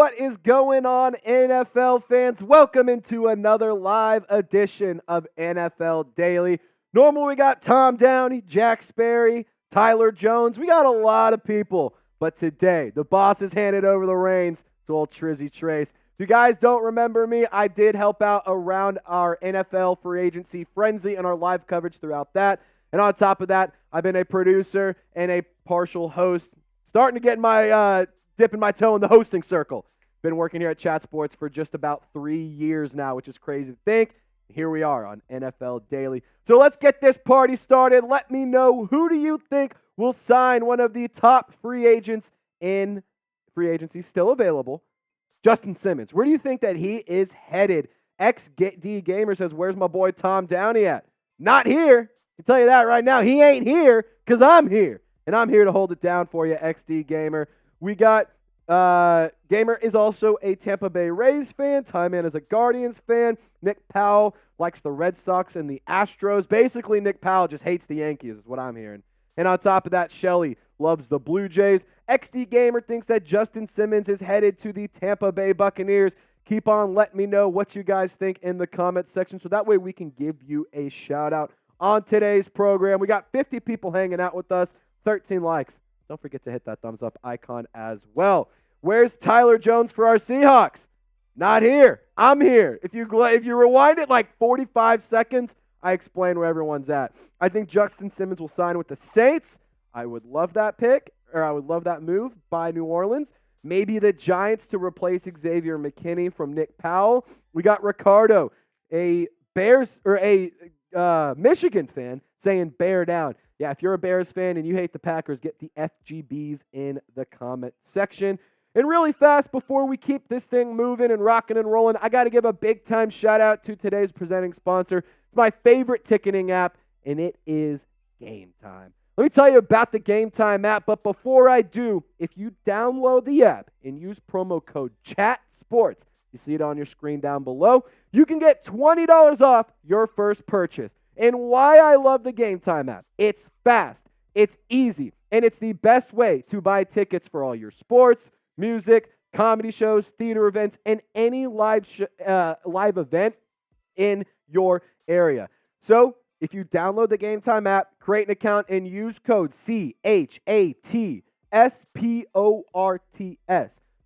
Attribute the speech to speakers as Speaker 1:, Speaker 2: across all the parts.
Speaker 1: what is going on, NFL fans? Welcome into another live edition of NFL Daily. Normally we got Tom Downey, Jack Sperry, Tyler Jones. We got a lot of people. But today, the boss has handed over the reins to old Trizzy Trace. If you guys don't remember me, I did help out around our NFL free agency frenzy and our live coverage throughout that. And on top of that, I've been a producer and a partial host, starting to get my dipping my toe in the hosting circle. Been working here at Chat Sports for just about 3 years now, which is crazy to think. Here we are on NFL Daily. So let's get this party started. Let me know, who do you think will sign one of the top free agents in free agency still available? Justin Simmons. Where do you think that he is headed? XD Gamer says, where's my boy Tom Downey at? Not here. I can tell you that right now. He ain't here because I'm here. And I'm here to hold it down for you, XD Gamer. We got Gamer is also a Tampa Bay Rays fan. Tyman is a Guardians fan. Nick Powell likes the Red Sox and the Astros. Basically, Nick Powell just hates the Yankees is what I'm hearing. And on top of that, Shelly loves the Blue Jays. XD Gamer thinks that Justin Simmons is headed to the Tampa Bay Buccaneers. Keep on letting me know what you guys think in the comment section so that way we can give you a shout out on today's program. We got 50 people hanging out with us, 13 likes. Don't forget to hit that thumbs up icon as well. Where's Tyler Jones for our Seahawks? Not here. I'm here. If you rewind it like 45 seconds, I explain where everyone's at. I think Justin Simmons will sign with the Saints. I would love that pick, or I would love that move by New Orleans. Maybe the Giants to replace Xavier McKinney from Nick Powell. We got Ricardo, a Bears or a Michigan fan, saying bear down. Yeah, if you're a Bears fan and you hate the Packers, get the FGBs in the comment section. And really fast, before we keep this thing moving and rocking and rolling, I got to give a big-time shout-out to today's presenting sponsor. It's my favorite ticketing app, and it is Game Time. Let me tell you about the Game Time app, but before I do, if you download the app and use promo code CHATSPORTS, you see it on your screen down below, you can get $20 off your first purchase. And why I love the Game Time app: it's fast, it's easy, and it's the best way to buy tickets for all your sports, music, comedy shows, theater events, and any live event in your area. So if you download the Game Time app, create an account, and use code CHATSPORTS,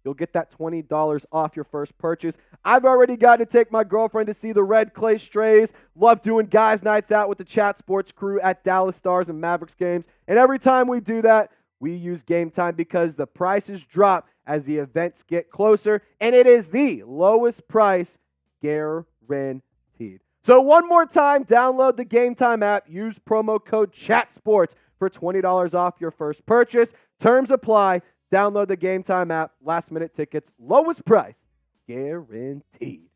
Speaker 1: you'll get that $20 off your first purchase. I've already got to take my girlfriend to see the Red Clay Strays. Love doing guys' nights out with the Chat Sports crew at Dallas Stars and Mavericks games. And every time we do that, we use Game Time because the prices drop as the events get closer. And it is the lowest price guaranteed. So one more time, download the Game Time app. Use promo code CHATSPORTS for $20 off your first purchase. Terms apply. Download the Game Time app. Last-minute tickets, lowest price, guaranteed.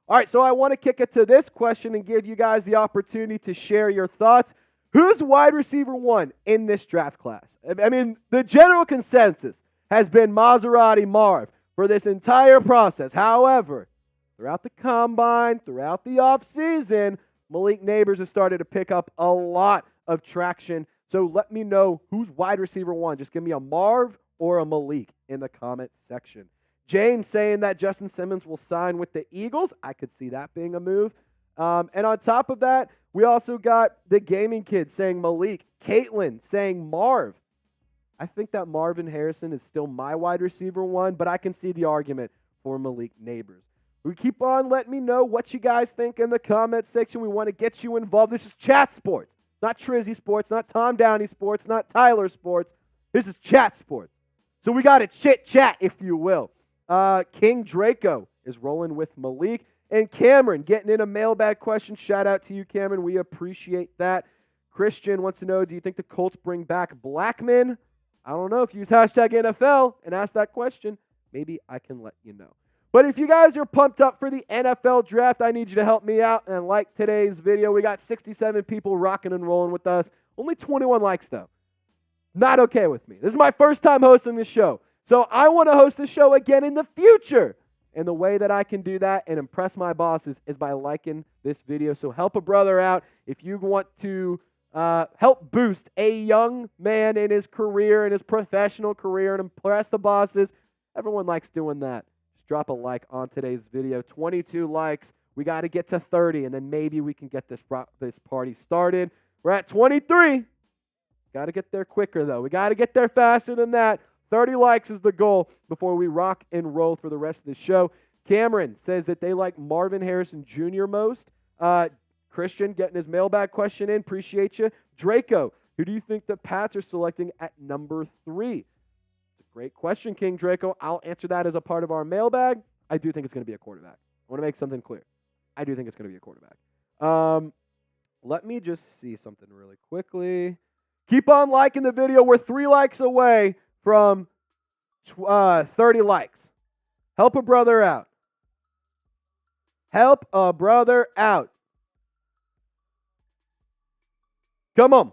Speaker 1: All right, so I want to kick it to this question and give you guys the opportunity to share your thoughts. Who's wide receiver one in this draft class? I mean, the general consensus has been Maserati Marv for this entire process. However, throughout the combine, throughout the offseason, Malik Neighbors has started to pick up a lot of traction. So let me know who's wide receiver one. Just give me a Marv or a Malik in the comment section. James saying that Justin Simmons will sign with the Eagles. I could see that being a move. And on top of that, we also got the Gaming Kid saying Malik. Caitlin saying Marv. I think that Marvin Harrison is still my wide receiver one, but I can see the argument for Malik Neighbors. We keep on letting me know what you guys think in the comment section. We want to get you involved. This is Chat Sports, not Trizzy Sports, not Tom Downey Sports, not Tyler Sports. This is Chat Sports. So we got to chit-chat, if you will. King Draco is rolling with Malik. And Cameron getting in a mailbag question. Shout out to you, Cameron. We appreciate that. Christian wants to know, do you think the Colts bring back Blackman? I don't know. If you use hashtag NFL and ask that question, maybe I can let you know. But if you guys are pumped up for the NFL draft, I need you to help me out and like today's video. We got 67 people rocking and rolling with us. Only 21 likes, though. Not okay with me. This is my first time hosting this show. So I want to host the show again in the future. And the way that I can do that and impress my bosses is by liking this video. So help a brother out. If you want to help boost a young man in his career, in his professional career, and impress the bosses, everyone likes doing that. drop a like on today's video. 22 likes. We got to get to 30, and then maybe we can get this party started. We're at 23. Got to get there quicker, though. We got to get there faster than that. 30 likes is the goal before we rock and roll for the rest of the show. Cameron says that they like Marvin Harrison Jr. most. Christian getting his mailbag question in. Appreciate you. Draco, who do you think the Pats are selecting at number 3? It's a great question, King Draco. I'll answer that as a part of our mailbag. I do think it's going to be a quarterback. I want to make something clear. I do think it's going to be a quarterback. Let me just see something really quickly. Keep on liking the video. We're 3 likes away from 30 likes. Help a brother out. Help a brother out. Come on.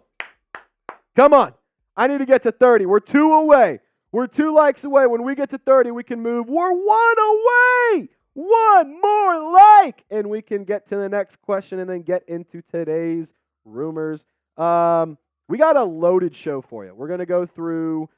Speaker 1: Come on. I need to get to 30. We're 2 away. We're 2 likes away. When we get to 30, we can move. We're 1 away. 1 more like. And we can get to the next question and then get into today's rumors. We got a loaded show for you. We're going to go through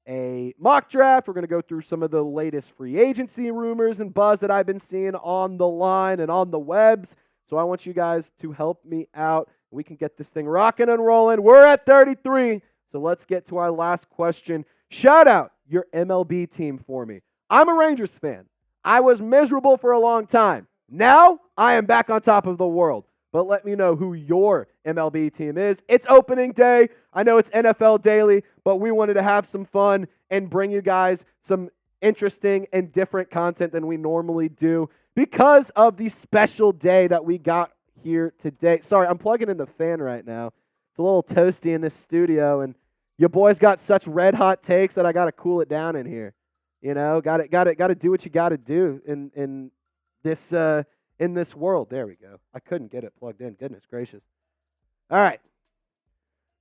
Speaker 1: a mock draft. We're going to go through some of the latest free agency rumors and buzz that I've been seeing on the line and on the webs. So I want you guys to help me out. We can get this thing rocking and rolling. We're at 33. So let's get to our last question. Shout out your MLB team for me. I'm a Rangers fan. I was miserable for a long time. Now I am back on top of the world. But let me know who your MLB team is. It's opening day. I know it's NFL Daily, but we wanted to have some fun and bring you guys some interesting and different content than we normally do because of the special day that we got here today. Sorry, I'm plugging in the fan right now. It's a little toasty in this studio, and your boys got such red hot takes that I got to cool it down in here. You know, got to do what you got to do in this world. There we go. I couldn't get it plugged in. Goodness gracious. All right.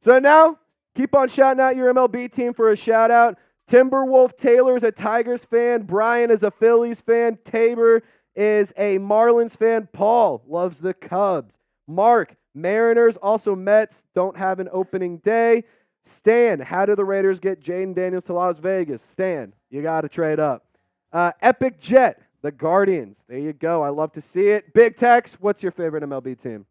Speaker 1: So now, keep on shouting out your MLB team for a shout out. Timberwolf Taylor is a Tigers fan. Brian is a Phillies fan. Tabor is a Marlins fan. Paul loves the Cubs. Mark, Mariners, also Mets, don't have an opening day. Stan, how do the Raiders get Jaden Daniels to Las Vegas? Stan, you got to trade up. Epic Jet, the Guardians. There you go. I love to see it. Big Tex, what's your favorite MLB team?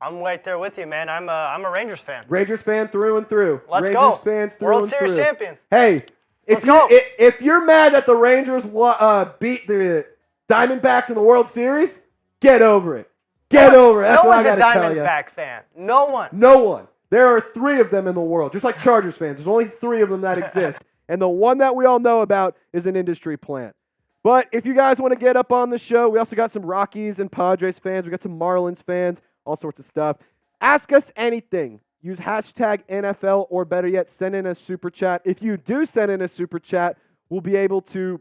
Speaker 2: I'm right there with you, man. I'm a Rangers fan.
Speaker 1: Rangers fan through and through.
Speaker 2: Let's
Speaker 1: Rangers
Speaker 2: go.
Speaker 1: Fans through
Speaker 2: World
Speaker 1: and
Speaker 2: Series
Speaker 1: through.
Speaker 2: champions.
Speaker 1: Hey, if you're mad that the Rangers beat the Diamondbacks in the World Series, get over it. Get over it. That's what I got to tell you.
Speaker 2: No one's a Diamondback fan. No one.
Speaker 1: No one. There are 3 of them in the world, just like Chargers fans. There's only 3 of them that exist. And the one that we all know about is an industry plant. But if you guys want to get up on the show, we also got some Rockies and Padres fans. We got some Marlins fans, all sorts of stuff. Ask us anything. Use hashtag NFL, or better yet, send in a super chat. If you do send in a super chat, we'll be able to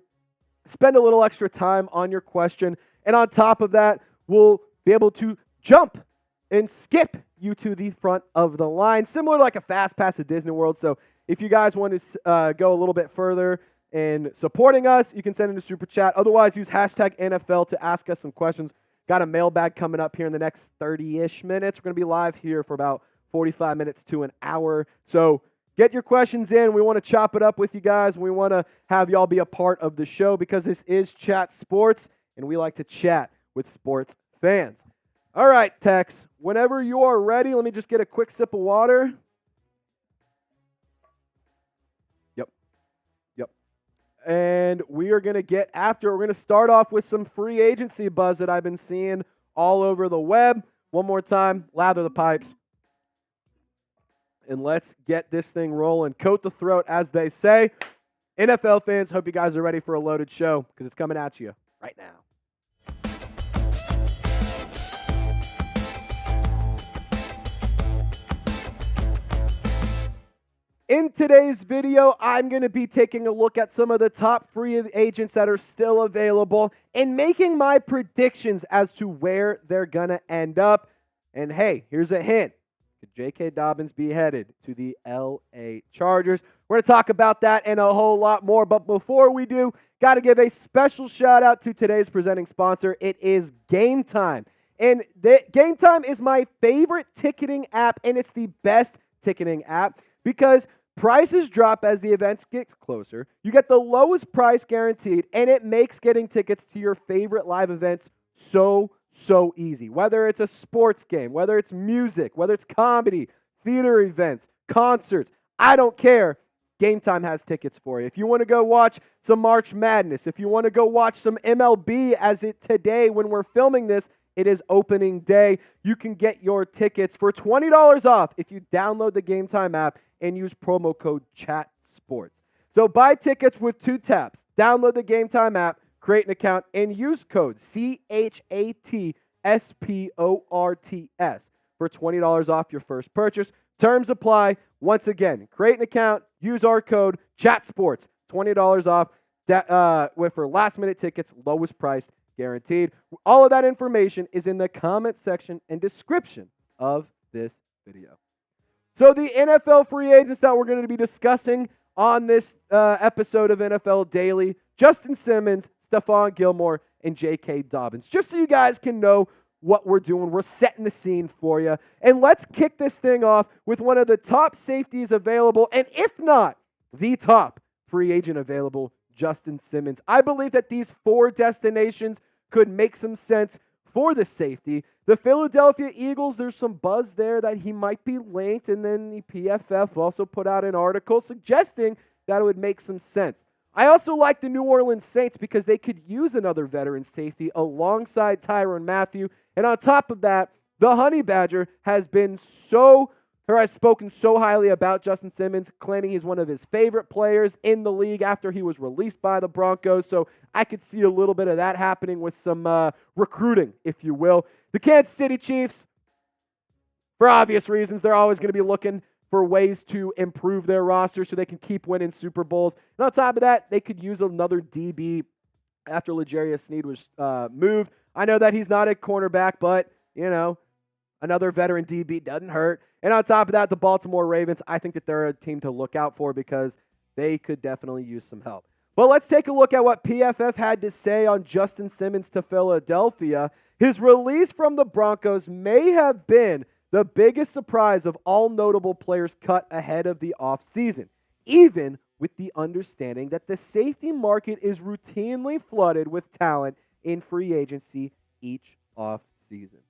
Speaker 1: spend a little extra time on your question. And on top of that, we'll be able to jump and skip you to the front of the line, similar to like a fast pass at Disney World. So if you guys want to go a little bit further in supporting us, you can send in a super chat. Otherwise, use hashtag NFL to ask us some questions. Got a mailbag coming up here in the next 30-ish minutes. We're going to be live here for about 45 minutes to an hour. So get your questions in. We want to chop it up with you guys. We want to have y'all be a part of the show because this is Chat Sports, and we like to chat with sports fans. All right, Tex, whenever you are ready, let me just get a quick sip of water. Yep. And we are going to get after. We're going to start off with some free agency buzz that I've been seeing all over the web. One more time, lather the pipes. And let's get this thing rolling. Coat the throat, as they say. NFL fans, hope you guys are ready for a loaded show because it's coming at you right now. In today's video, I'm going to be taking a look at some of the top free agents that are still available and making my predictions as to where they're going to end up. And hey, here's a hint. Could J.K. Dobbins be headed to the L.A. Chargers? We're going to talk about that and a whole lot more. But before we do, got to give a special shout out to today's presenting sponsor. It is Game Time. And Game Time is my favorite ticketing app, and it's the best ticketing app because Prices drop as the events get closer. You get the lowest price guaranteed, and it makes getting tickets to your favorite live events so easy. Whether it's a sports game, whether it's music, whether it's comedy, theater events, concerts, I don't care. Game Time has tickets for you. If you want to go watch some March Madness, if you want to go watch some MLB today when we're filming this, it is opening day. You can get your tickets for $20 off if you download the Game Time app and use promo code CHATSPORTS. So buy tickets with 2 taps. Download the Game Time app, create an account, and use code CHATSPORTS for $20 off your first purchase. Terms apply. Once again, create an account, use our code CHATSPORTS, $20 off for last-minute tickets, lowest price guaranteed. All of that information is in the comment section and description of this video. So the NFL free agents that we're going to be discussing on this episode of NFL Daily, Justin Simmons, Stephon Gilmore, and J.K. Dobbins. Just so you guys can know what we're doing, we're setting the scene for you. And let's kick this thing off with one of the top safeties available, and if not, the top free agent available, Justin Simmons. I believe that these 4 destinations could make some sense for the safety. The Philadelphia Eagles, there's some buzz there that he might be linked, and then the PFF also put out an article suggesting that it would make some sense. I also like the New Orleans Saints because they could use another veteran safety alongside Tyrann Mathieu. And on top of that, the Honey Badger has spoken so highly about Justin Simmons, claiming he's one of his favorite players in the league after he was released by the Broncos. So I could see a little bit of that happening with some recruiting, if you will. The Kansas City Chiefs, for obvious reasons, they're always going to be looking for ways to improve their roster so they can keep winning Super Bowls. And on top of that, they could use another DB after L'Jarius Sneed was moved. I know that he's not a cornerback, but, another veteran DB doesn't hurt. And on top of that, the Baltimore Ravens, I think that they're a team to look out for because they could definitely use some help. But let's take a look at what PFF had to say on Justin Simmons to Philadelphia. His release from the Broncos may have been the biggest surprise of all notable players cut ahead of the offseason, even with the understanding that the safety market is routinely flooded with talent in free agency each offseason.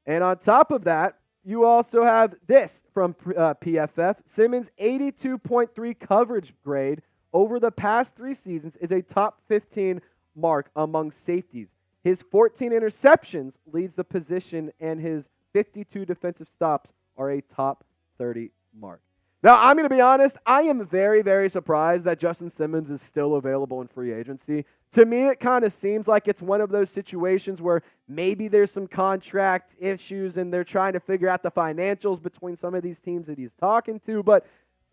Speaker 1: And on top of that, you also have this from PFF. Simmons' 82.3 coverage grade over the past 3 seasons is a top 15 mark among safeties. His 14 interceptions leads the position, and his 52 defensive stops are a top 30 mark. Now, I'm going to be honest, I am very, very surprised that Justin Simmons is still available in free agency. To me, it kind of seems like it's one of those situations where maybe there's some contract issues and they're trying to figure out the financials between some of these teams that he's talking to, but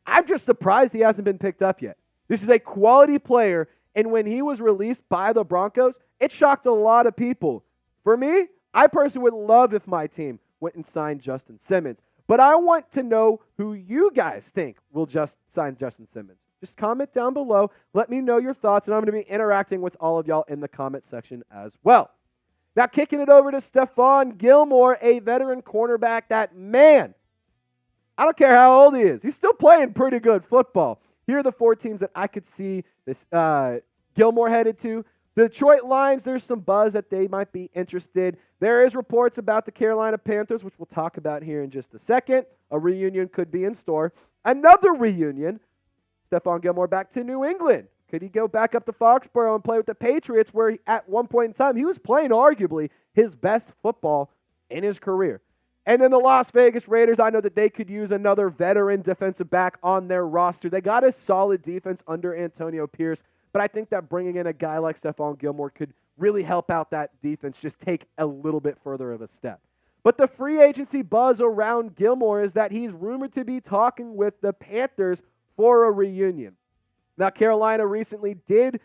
Speaker 1: I'm just surprised he hasn't been picked up yet. This is a quality player, and when he was released by the Broncos, it shocked a lot of people. For me, I personally would love if my team went and signed Justin Simmons. But I want to know who you guys think will just sign Justin Simmons. Just comment down below. Let me know your thoughts, and I'm going to be interacting with all of y'all in the comment section as well. Now, kicking it over to Stephon Gilmore, a veteran cornerback that, man, I don't care how old he is. He's still playing pretty good football. Here are the 4 teams that I could see this Gilmore headed to. The Detroit Lions, there's some buzz that they might be interested. There is reports about the Carolina Panthers, which we'll talk about here in just a second. A reunion could be in store. Another reunion, Stephon Gilmore back to New England. Could he go back up to Foxborough and play with the Patriots, where at one point in time he was playing arguably his best football in his career? And then the Las Vegas Raiders, I know that they could use another veteran defensive back on their roster. They got a solid defense under Antonio Pierce, but I think that bringing in a guy like Stephon Gilmore could really help out that defense just take a little bit further of a step. But the free agency buzz around Gilmore is that he's rumored to be talking with the Panthers for a reunion. Now, Carolina recently did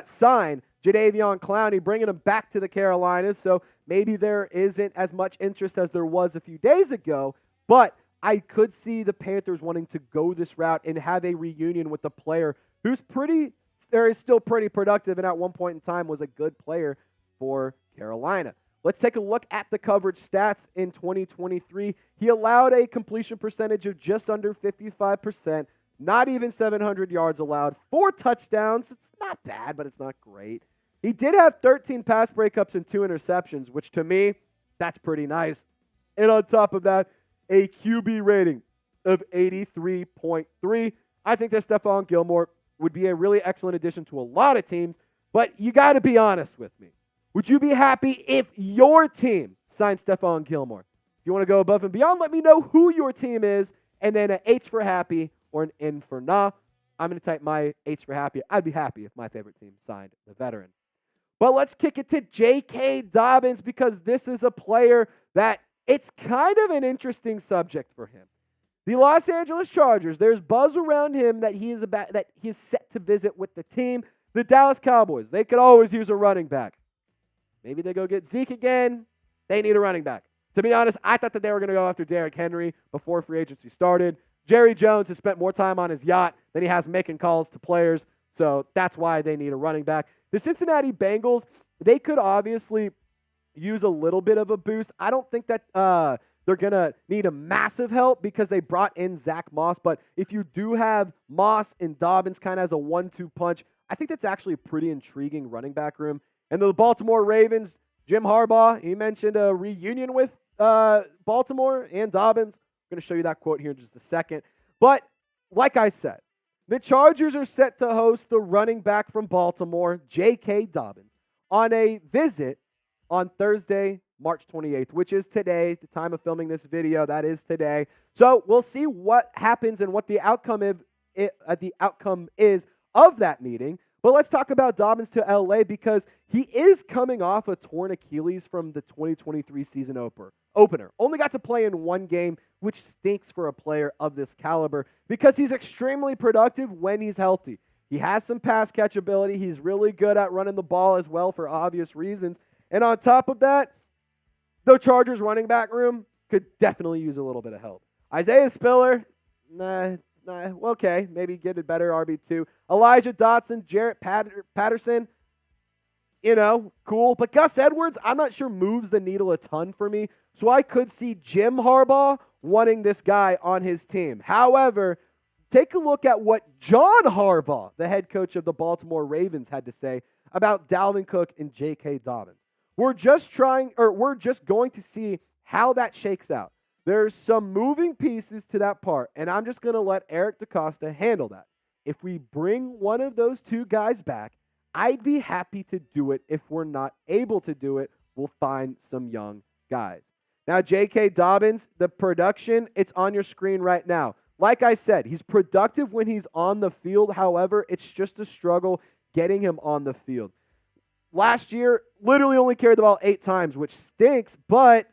Speaker 1: sign Jadeveon Clowney, bringing him back to the Carolinas, so maybe there isn't as much interest as there was a few days ago, but I could see the Panthers wanting to go this route and have a reunion with a player who's is still pretty productive and at one point in time was a good player for Carolina. Let's take a look at the coverage stats in 2023. He allowed a completion percentage of just under 55%, not even 700 yards allowed, 4 touchdowns. It's not bad, but it's not great. He did have 13 pass breakups and 2 interceptions, which to me, that's pretty nice. And on top of that, a QB rating of 83.3. I think that Stefan Gilmore would be a really excellent addition to a lot of teams, but you got to be honest with me. Would you be happy if your team signed Stefan Gilmore? If you want to go above and beyond, let me know who your team is, and then an H for happy or an N for nah. I'm going to type my H for happy. I'd be happy if my favorite team signed the veteran. But let's kick it to J.K. Dobbins, because this is a player that it's kind of an interesting subject for him. The Los Angeles Chargers, there's buzz around him that he is set to visit with the team. The Dallas Cowboys, they could always use a running back. Maybe they go get Zeke again. They need a running back. To be honest, I thought that they were going to go after Derrick Henry before free agency started. Jerry Jones has spent more time on his yacht than he has making calls to players, so that's why they need a running back. The Cincinnati Bengals, they could obviously use a little bit of a boost. I don't think that they're going to need a massive help because they brought in Zach Moss, but if you do have Moss and Dobbins kind of as a 1-2 punch, I think that's actually a pretty intriguing running back room. And the Baltimore Ravens, Jim Harbaugh, he mentioned a reunion with Baltimore and Dobbins. I'm going to show you that quote here in just a second. But like I said, the Chargers are set to host the running back from Baltimore, J.K. Dobbins, on a visit on Thursday, March 28th, which is today, the time of filming this video. That is today. So we'll see what happens and what the outcome is of that meeting. But let's talk about Dobbins to LA, because he is coming off a torn Achilles from the 2023 season opener. Only got to play in one game, which stinks for a player of this caliber because he's extremely productive when he's healthy. He has some pass catch ability. He's really good at running the ball as well for obvious reasons. And on top of that, the Chargers running back room could definitely use a little bit of help. Isaiah Spiller, okay, maybe get a better RB2. Elijah Dotson, Jaret Patterson, cool. But Gus Edwards, I'm not sure moves the needle a ton for me. So I could see Jim Harbaugh wanting this guy on his team. However, take a look at what John Harbaugh, the head coach of the Baltimore Ravens, had to say about Dalvin Cook and J.K. Dobbins. We're just going to see how that shakes out. There's some moving pieces to that part, and I'm just going to let Eric DeCosta handle that. If we bring one of those two guys back, I'd be happy to do it. If we're not able to do it, we'll find some young guys. Now, J.K. Dobbins, the production, it's on your screen right now. Like I said, he's productive when he's on the field. However, it's just a struggle getting him on the field. Last year, literally only carried the ball 8 times, which stinks, but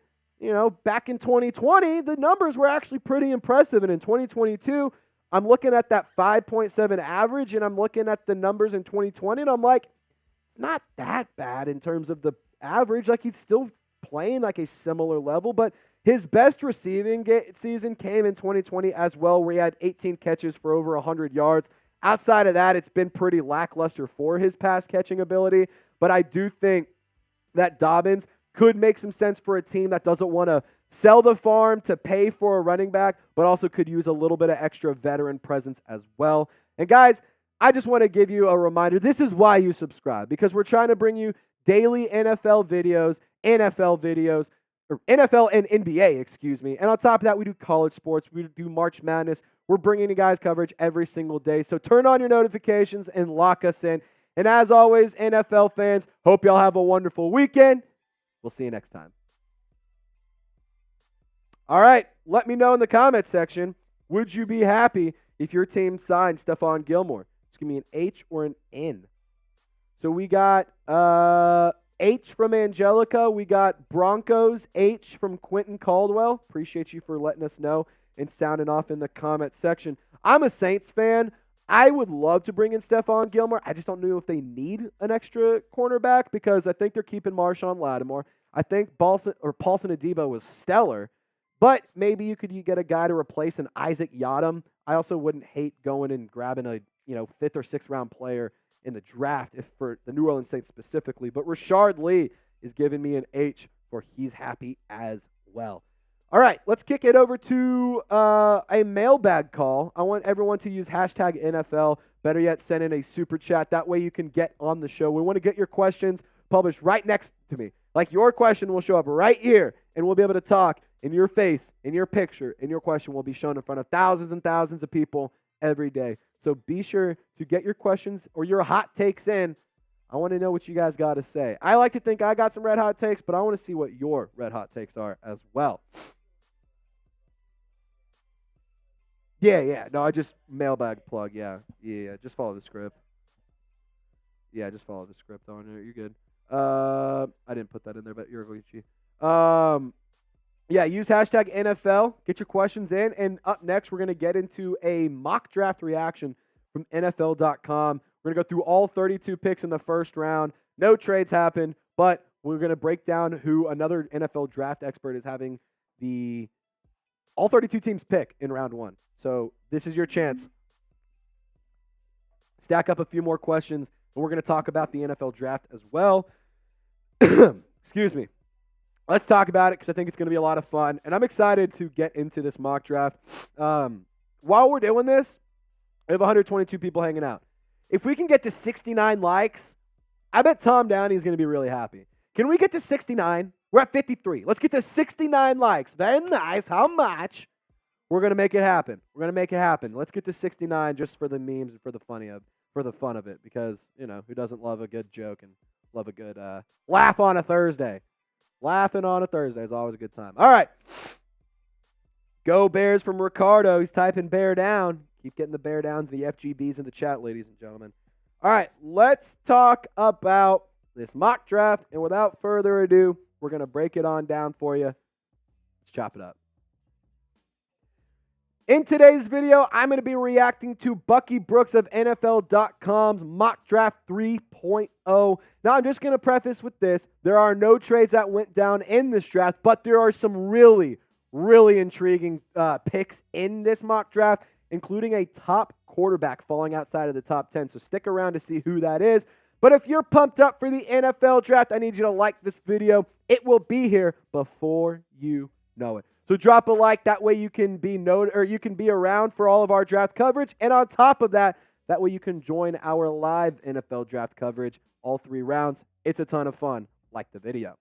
Speaker 1: back in 2020, the numbers were actually pretty impressive. And in 2022, I'm looking at that 5.7 average, and I'm looking at the numbers in 2020, and I'm like, it's not that bad in terms of the average. Like, he's still playing like a similar level, but his best receiving season came in 2020 as well, where he had 18 catches for over 100 yards. Outside of that, it's been pretty lackluster for his pass catching ability, but I do think that Dobbins could make some sense for a team that doesn't want to sell the farm to pay for a running back, but also could use a little bit of extra veteran presence as well. And guys, I just want to give you a reminder. This is why you subscribe, because we're trying to bring you daily NFL videos, or NFL and NBA, excuse me. And on top of that, we do college sports. We do March Madness. We're bringing you guys coverage every single day. So turn on your notifications and lock us in. And as always, NFL fans, hope y'all have a wonderful weekend. We'll see you next time. All right, let me know in the comments section, would you be happy if your team signed Stefan Gilmore? It's going to be an H or an N. So we got H from Angelica. We got Broncos H from Quentin Caldwell. Appreciate you for letting us know and sounding off in the comment section. I'm a Saints fan. I would love to bring in Stefan Gilmore. I just don't know if they need an extra cornerback because I think they're keeping Marshawn Lattimore. I think Paulson Adebo was stellar, but maybe you could get a guy to replace an Isaac Yiadom. I also wouldn't hate going and grabbing a 5th or 6th round player in the draft if for the New Orleans Saints specifically. But Rashard Lee is giving me an H for he's happy as well. All right, let's kick it over to a mailbag call. I want everyone to use hashtag NFL. Better yet, send in a super chat. That way you can get on the show. We want to get your questions published right next to me. Like your question will show up right here, and we'll be able to talk in your face, in your picture, and your question will be shown in front of thousands and thousands of people every day. So be sure to get your questions or your hot takes in. I want to know what you guys got to say. I like to think I got some red hot takes, but I want to see what your red hot takes are as well. Yeah. No, I just mailbag plug. Yeah. Just follow the script. Yeah, just follow the script on it. You're good. I didn't put that in there, but you're Gucci. Yeah, use hashtag NFL. Get your questions in. And up next, we're going to get into a mock draft reaction from NFL.com. We're going to go through all 32 picks in the first round. No trades happened, but we're going to break down who another NFL draft expert is having all 32 teams pick in round one. So this is your chance. Stack up a few more questions, and we're going to talk about the NFL draft as well. Excuse me. Let's talk about it because I think it's going to be a lot of fun, and I'm excited to get into this mock draft. While we're doing this, we have 122 people hanging out. If we can get to 69 likes, I bet Tom Downey is going to be really happy. Can we get to 69? We're at 53. Let's get to 69 likes. Very nice. How much? We're going to make it happen. Let's get to 69 just for the memes and for the fun of it because, who doesn't love a good joke and love a good laugh on a Thursday? Laughing on a Thursday is always a good time. All right. Go Bears from Ricardo. He's typing bear down. Keep getting the bear downs, the FGBs in the chat, ladies and gentlemen. All right, let's talk about this mock draft. And without further ado, we're going to break it on down for you. Let's chop it up. In today's video, I'm going to be reacting to Bucky Brooks of NFL.com's Mock Draft 3.0. Now, I'm just going to preface with this. There are no trades that went down in this draft, but there are some really, really intriguing picks in this mock draft, including a top quarterback falling outside of the top 10. So stick around to see who that is. But if you're pumped up for the NFL draft, I need you to like this video. It will be here before you know it. So drop a like. That way you can be you can be around for all of our draft coverage. And on top of that, that way you can join our live NFL draft coverage all 3 rounds. It's a ton of fun. Like the video.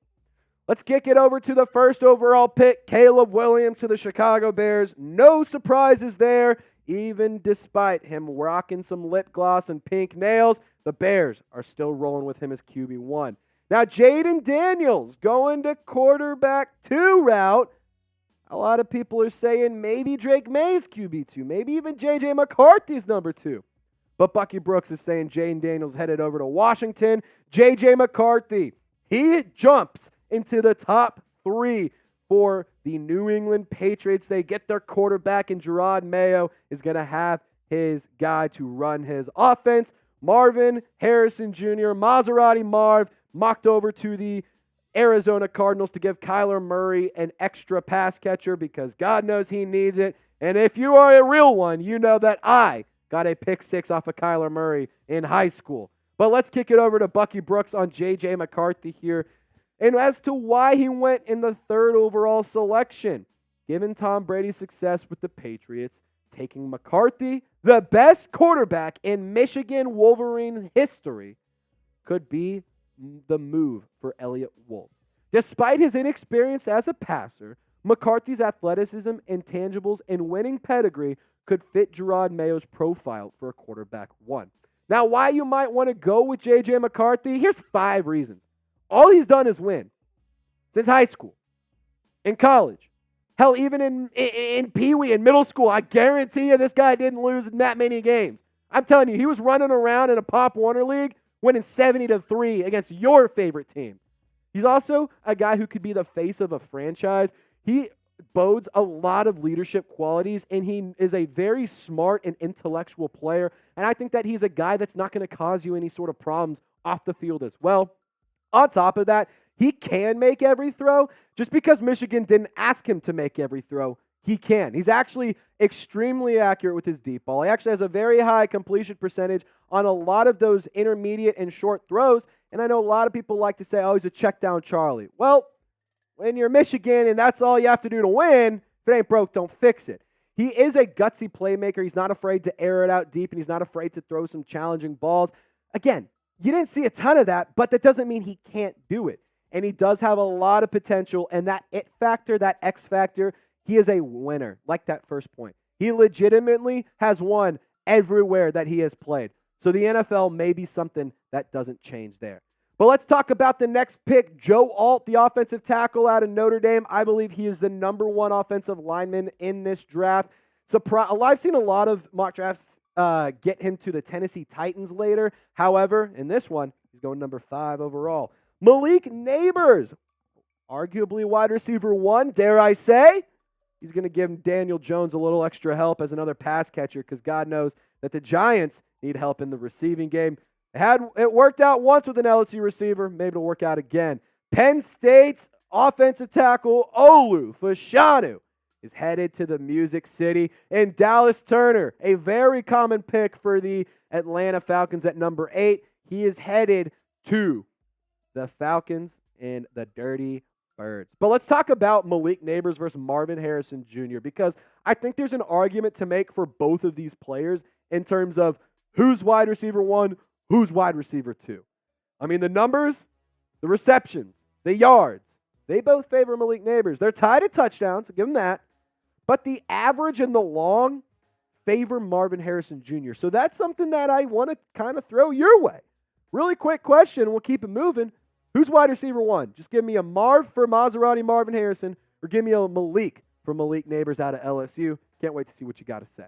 Speaker 1: Let's kick it over to the first overall pick, Caleb Williams to the Chicago Bears. No surprises there, even despite him rocking some lip gloss and pink nails. The Bears are still rolling with him as QB1. Now, Jaden Daniels going to quarterback 2 route. A lot of people are saying maybe Drake May's QB2, maybe even J.J. McCarthy's number 2. But Bucky Brooks is saying Jaden Daniels headed over to Washington. J.J. McCarthy, he jumps into the top 3 for the New England Patriots. They get their quarterback, and Jerod Mayo is going to have his guy to run his offense. Marvin Harrison Jr., Maserati Marv, mocked over to the Arizona Cardinals to give Kyler Murray an extra pass catcher because God knows he needs it. And if you are a real one, you know that I got a pick 6 off of Kyler Murray in high school. But let's kick it over to Bucky Brooks on J.J. McCarthy here. And as to why he went in the 3rd overall selection, given Tom Brady's success with the Patriots, taking McCarthy, the best quarterback in Michigan Wolverine history, could be the move for Eliot Wolf. Despite his inexperience as a passer, McCarthy's athleticism, intangibles, and winning pedigree could fit Jerod Mayo's profile for a quarterback 1. Now, why you might want to go with J.J. McCarthy? Here's 5 reasons. All he's done is win. Since high school, in college, hell, even in Pee-wee in middle school, I guarantee you this guy didn't lose in that many games. I'm telling you, he was running around in a Pop Warner League, winning 70-3 against your favorite team. He's also a guy who could be the face of a franchise. He bodes a lot of leadership qualities, and he is a very smart and intellectual player. And I think that he's a guy that's not going to cause you any sort of problems off the field as well. On top of that, he can make every throw. Just because Michigan didn't ask him to make every throw, he can. He's actually extremely accurate with his deep ball. He actually has a very high completion percentage on a lot of those intermediate and short throws. And I know a lot of people like to say, oh, he's a check down Charlie. Well, when you're Michigan and that's all you have to do to win, if it ain't broke, don't fix it. He is a gutsy playmaker. He's not afraid to air it out deep, and he's not afraid to throw some challenging balls. Again, you didn't see a ton of that, but that doesn't mean he can't do it. And he does have a lot of potential, and that it factor, that X factor, he is a winner, like that first point. He legitimately has won everywhere that he has played. So the NFL may be something that doesn't change there. But let's talk about the next pick, Joe Alt, the offensive tackle out of Notre Dame. I believe he is the number one offensive lineman in this draft. I've seen a lot of mock drafts get him to the Tennessee Titans later. However, in this one, he's going number 5 overall. Malik Neighbors, arguably wide receiver 1, dare I say. He's going to give Daniel Jones a little extra help as another pass catcher because God knows that the Giants need help in the receiving game. It worked out once with an LSU receiver. Maybe it'll work out again. Penn State's offensive tackle, Olu Fashanu, is headed to the Music City. And Dallas Turner, a very common pick for the Atlanta Falcons at number 8. He is headed to the Falcons and the Dirty Birds. But let's talk about Malik Neighbors versus Marvin Harrison Jr. because I think there's an argument to make for both of these players in terms of who's wide receiver 1, who's wide receiver 2. I mean, the numbers, the receptions, the yards, they both favor Malik Neighbors. They're tied at touchdowns, give them that. But the average and the long favor Marvin Harrison Jr. So that's something that I want to kind of throw your way. Really quick question, we'll keep it moving. Who's wide receiver 1? Just give me a Marv for Maserati Marvin Harrison, or give me a Malik for Malik Neighbors out of LSU. Can't wait to see what you got to say.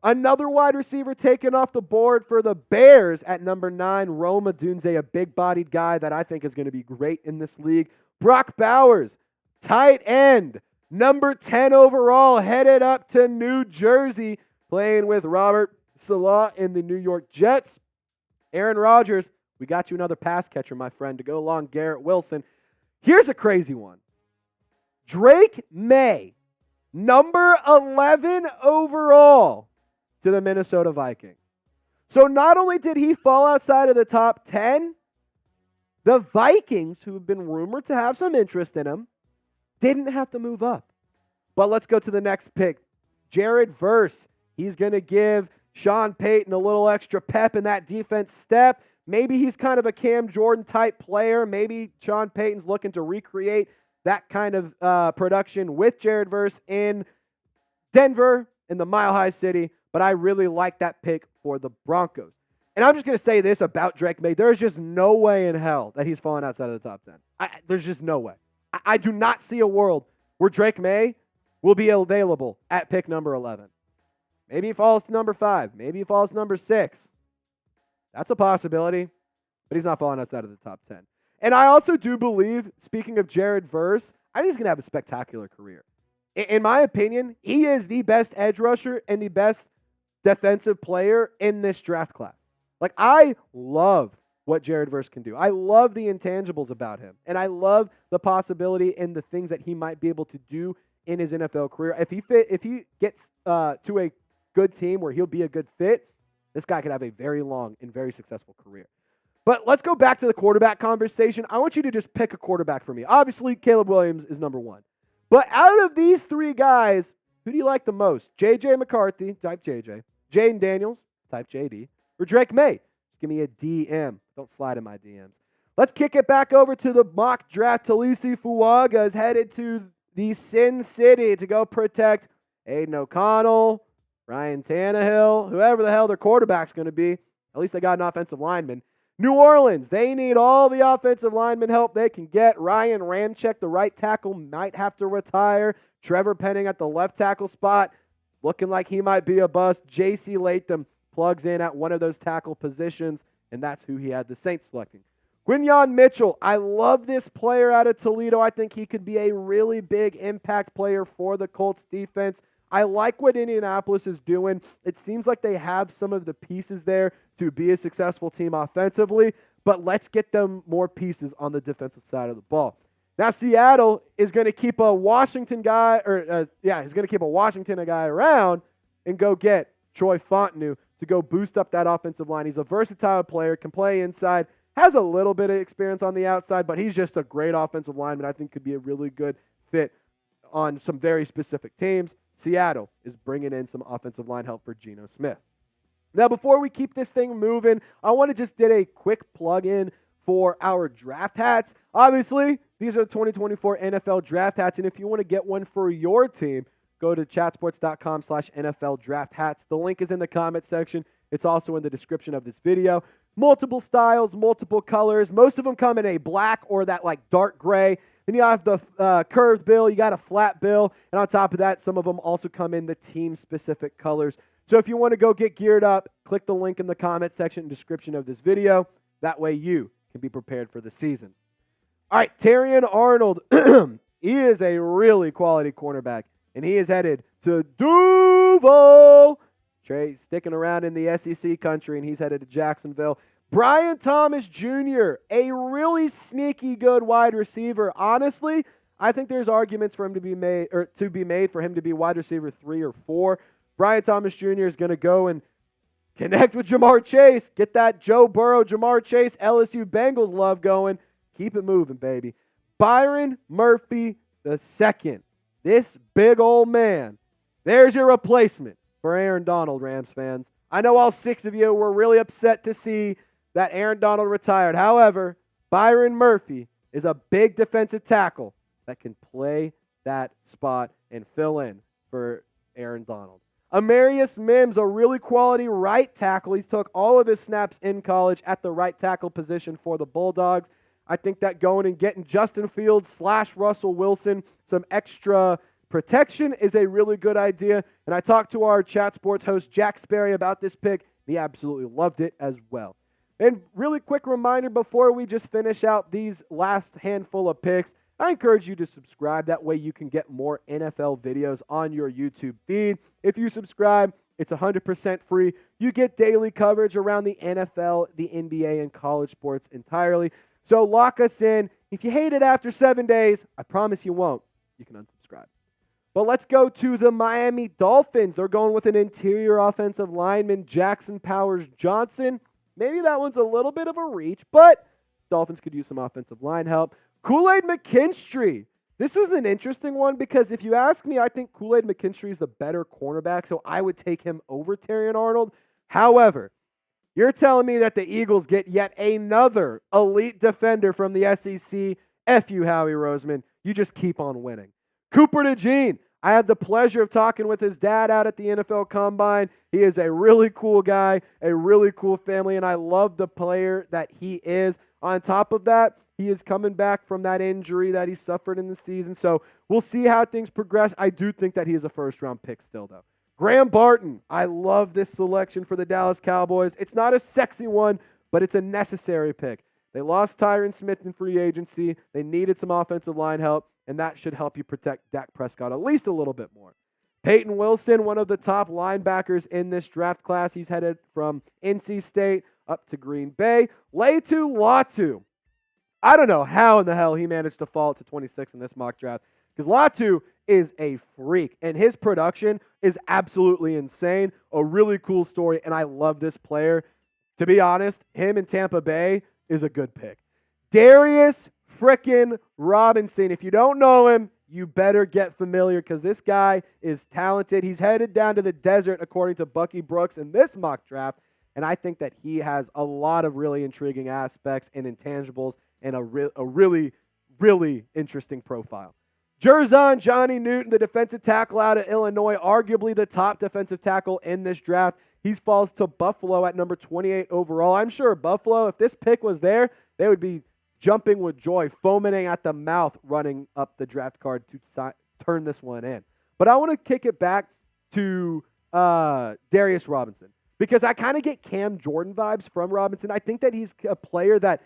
Speaker 1: Another wide receiver taken off the board for the Bears at number 9, Rome Odunze, a big-bodied guy that I think is going to be great in this league. Brock Bowers, tight end, number 10 overall, headed up to New Jersey, playing with Robert Saleh in the New York Jets. Aaron Rodgers, we got you another pass catcher, my friend, to go along Garrett Wilson. Here's a crazy one. Drake May, number 11 overall to the Minnesota Vikings. So not only did he fall outside of the top 10, the Vikings, who have been rumored to have some interest in him, didn't have to move up. But let's go to the next pick. Jared Verse. He's going to give Sean Payton a little extra pep in that defense step. Maybe he's kind of a Cam Jordan type player. Maybe Sean Payton's looking to recreate that kind of production with Jared Verse in Denver, in the Mile High City. But I really like that pick for the Broncos. And I'm just going to say this about Drake May. There is just no way in hell that he's falling outside of the top 10. There's just no way. I do not see a world where Drake May will be available at pick number 11. Maybe he falls to number 5. Maybe he falls to number 6. That's a possibility, but he's not falling outside of the top 10. And I also do believe, speaking of Jared Verse, I think he's going to have a spectacular career. In my opinion, he is the best edge rusher and the best defensive player in this draft class. Like, I love what Jared Verse can do. I love the intangibles about him, and I love the possibility and the things that he might be able to do in his NFL career. If he gets to a good team where he'll be a good fit, this guy could have a very long and very successful career. But let's go back to the quarterback conversation. I want you to just pick a quarterback for me. Obviously, Caleb Williams is number 1. But out of these 3 guys, who do you like the most? J.J. McCarthy, type J.J., Jaden Daniels, type J.D., or Drake May? Just give me a DM. Don't slide in my DMs. Let's kick it back over to the mock draft. Talisi Fuaga is headed to the Sin City to go protect Aiden O'Connell, Ryan Tannehill, whoever the hell their quarterback's going to be. At least they got an offensive lineman. New Orleans, they need all the offensive lineman help they can get. Ryan Ramczyk, the right tackle, might have to retire. Trevor Penning at the left tackle spot, looking like he might be a bust. J.C. Latham plugs in at one of those tackle positions, and that's who he had the Saints selecting. Quinyon Mitchell, I love this player out of Toledo. I think he could be a really big impact player for the Colts defense. I like what Indianapolis is doing. It seems like they have some of the pieces there to be a successful team offensively, but let's get them more pieces on the defensive side of the ball. Now, Seattle is going to keep a Washington guy, he's going to keep a Washington guy around and go get Troy Fontenot to go boost up that offensive line. He's a versatile player, can play inside, Has a little bit of experience on the outside, but he's just a great offensive lineman. I think could be a really good fit on some very specific teams. Seattle is bringing in some offensive line help for Geno Smith. Now, before we keep this thing moving, I want to just did a quick plug-in for our draft hats. Obviously, these are the 2024 NFL draft hats, and if you want to get one for your team, go to chatsports.com/NFL draft hats. The link is in the comment section. It's also in the description of this video. Multiple styles, multiple colors. Most of them come in a black or that like dark gray. Then you have the curved bill. You got a flat bill. And on top of that, some of them also come in the team-specific colors. So if you want to go get geared up, click the link in the comment section and description of this video. That way you can be prepared for the season. All right, Terrion Arnold. He is a really quality cornerback, and he is headed to Duval. Trey sticking around in the SEC country, and he's headed to Jacksonville. Brian Thomas Jr., a really sneaky good wide receiver. Honestly, I think there's arguments for him to be made for him to be wide receiver 3 or 4. Brian Thomas Jr. is going to go and connect with Jamar Chase. Get that Joe Burrow, Jamar Chase, LSU Bengals love going. Keep it moving, baby. Byron Murphy II. This big old man. There's your replacement for Aaron Donald, Rams fans. I know all 6 of you were really upset to see that Aaron Donald retired. However, Byron Murphy is a big defensive tackle that can play that spot and fill in for Aaron Donald. Amarius Mims, a really quality right tackle. He took all of his snaps in college at the right tackle position for the Bulldogs. I think that going and getting Justin Fields / Russell Wilson some extra protection is a really good idea. And I talked to our Chat Sports host, Jack Sperry, about this pick. He absolutely loved it as well. And really quick reminder before we just finish out these last handful of picks, I encourage you to subscribe. That way you can get more NFL videos on your YouTube feed. If you subscribe, it's 100% free. You get daily coverage around the NFL, the NBA, and college sports entirely. So lock us in. If you hate it after 7 days, I promise you won't. You can unsubscribe. But let's go to the Miami Dolphins. They're going with an interior offensive lineman, Jackson Powers Johnson. Maybe that one's a little bit of a reach, but Dolphins could use some offensive line help. Kool-Aid McKinstry. This was an interesting one because if you ask me, I think Kool-Aid McKinstry is the better cornerback, so I would take him over Terrion Arnold. However, you're telling me that the Eagles get yet another elite defender from the SEC. F you, Howie Roseman. You just keep on winning. Cooper DeJean. I had the pleasure of talking with his dad out at the NFL Combine. He is a really cool guy, a really cool family, and I love the player that he is. On top of that, he is coming back from that injury that he suffered in the season, so we'll see how things progress. I do think that he is a first-round pick still, though. Graham Barton. I love this selection for the Dallas Cowboys. It's not a sexy one, but it's a necessary pick. They lost Tyron Smith in free agency. They needed some offensive line help, and that should help you protect Dak Prescott at least a little bit more. Peyton Wilson, one of the top linebackers in this draft class. He's headed from NC State up to Green Bay. Laiatu Latu. I don't know how in the hell he managed to fall to 26 in this mock draft because Latu is a freak, and his production is absolutely insane. A really cool story, and I love this player. To be honest, him in Tampa Bay is a good pick. Darius frickin' Robinson. If you don't know him, you better get familiar because this guy is talented. He's headed down to the desert, according to Bucky Brooks, in this mock draft, and I think that he has a lot of really intriguing aspects and intangibles and a really, really interesting profile. Jerzon Johnny Newton, the defensive tackle out of Illinois, arguably the top defensive tackle in this draft. He falls to Buffalo at number 28 overall. I'm sure Buffalo, if this pick was there, they would be jumping with joy, foaming at the mouth, running up the draft card to turn this one in. But I want to kick it back to Darius Robinson because I kind of get Cam Jordan vibes from Robinson. I think that he's a player that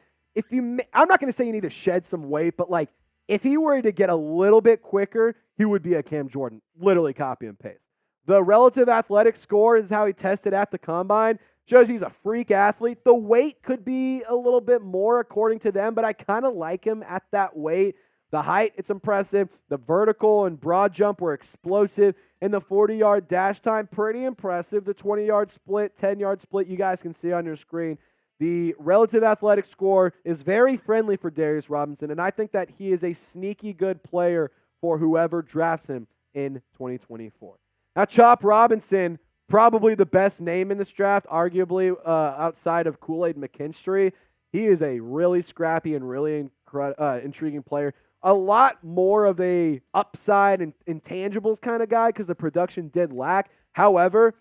Speaker 1: I'm not going to say you need to shed some weight, but like if he were to get a little bit quicker, he would be a Cam Jordan, literally copy and paste. The relative athletic score is how he tested at the combine. Shows he's a freak athlete. The weight could be a little bit more according to them, but I kind of like him at that weight. The height, it's impressive. The vertical and broad jump were explosive. And the 40-yard dash time, pretty impressive. The 20-yard split, 10-yard split, you guys can see on your screen. The relative athletic score is very friendly for Darius Robinson, and I think that he is a sneaky good player for whoever drafts him in 2024. Now, Chop Robinson, probably the best name in this draft, arguably outside of Kool-Aid McKinstry. He is a really scrappy and really intriguing player. A lot more of a upside and intangibles kind of guy because the production did lack. However,